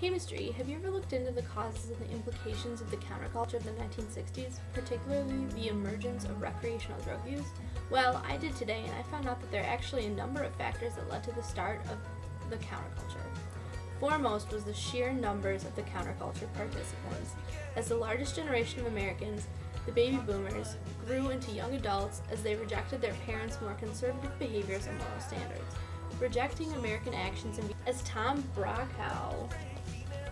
Hey Mystery, have you ever looked into the causes and the implications of the counterculture of the 1960s, particularly the emergence of recreational drug use? Well, I did today, and I found out that there are actually a number of factors that led to the start of the counterculture. Foremost was the sheer numbers of the counterculture participants. As the largest generation of Americans, the baby boomers grew into young adults as they rejected their parents' more conservative behaviors and moral standards. Rejecting American actions, and as Tom Brokaw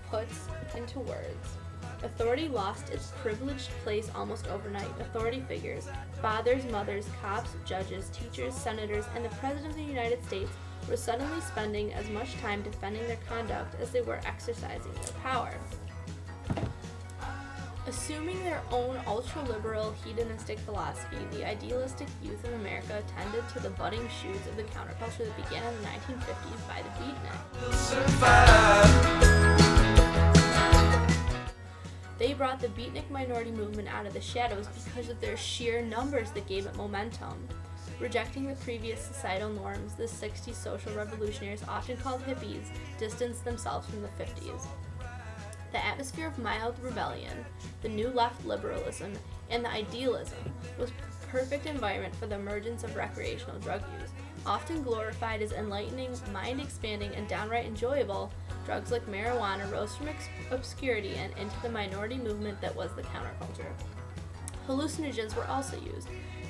puts into words, authority lost its privileged place almost overnight. Authority figures, fathers, mothers, cops, judges, teachers, senators, and the President of the United States were suddenly spending as much time defending their conduct as they were exercising their power. Assuming their own ultra-liberal, hedonistic philosophy, the idealistic youth of America tended to the budding shoots of the counterculture that began in the 1950s by the Beatnik. They brought the beatnik minority movement out of the shadows because of their sheer numbers that gave it momentum. Rejecting the previous societal norms, the 60s social revolutionaries, often called hippies, distanced themselves from the 50s. The atmosphere of mild rebellion, the new left liberalism, and the idealism was a perfect environment for the emergence of recreational drug use. Often glorified as enlightening, mind-expanding, and downright enjoyable, drugs like marijuana rose from obscurity and into the minority movement that was the counterculture. Hallucinogens were also used.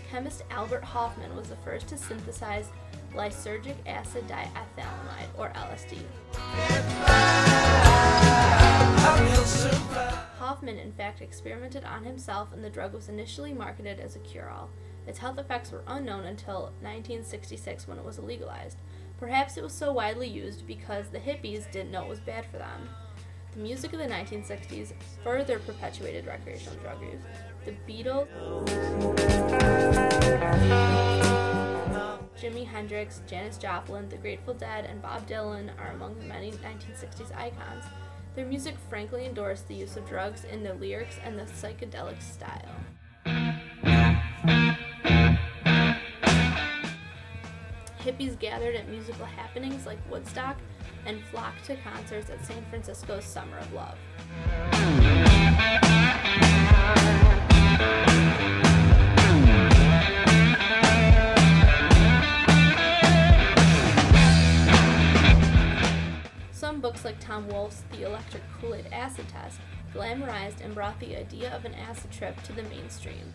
Chemist Albert Hofmann was the first to synthesize lysergic acid diethylamide, or LSD. Hofmann, in fact, experimented on himself, and the drug was initially marketed as a cure-all. Its health effects were unknown until 1966 when it was legalized. Perhaps it was so widely used because the hippies didn't know it was bad for them. The music of the 1960s further perpetuated recreational drug use. The Beatles, Jimi, Hendrix, Janis Joplin, the Grateful Dead, and Bob Dylan are among the many 1960s icons. Their music frankly endorsed the use of drugs in their lyrics and the psychedelic style. Hippies gathered at musical happenings like Woodstock and flocked to concerts at San Francisco's Summer of Love. Some books like Tom Wolfe's The Electric Kool-Aid Acid Test glamorized and brought the idea of an acid trip to the mainstream.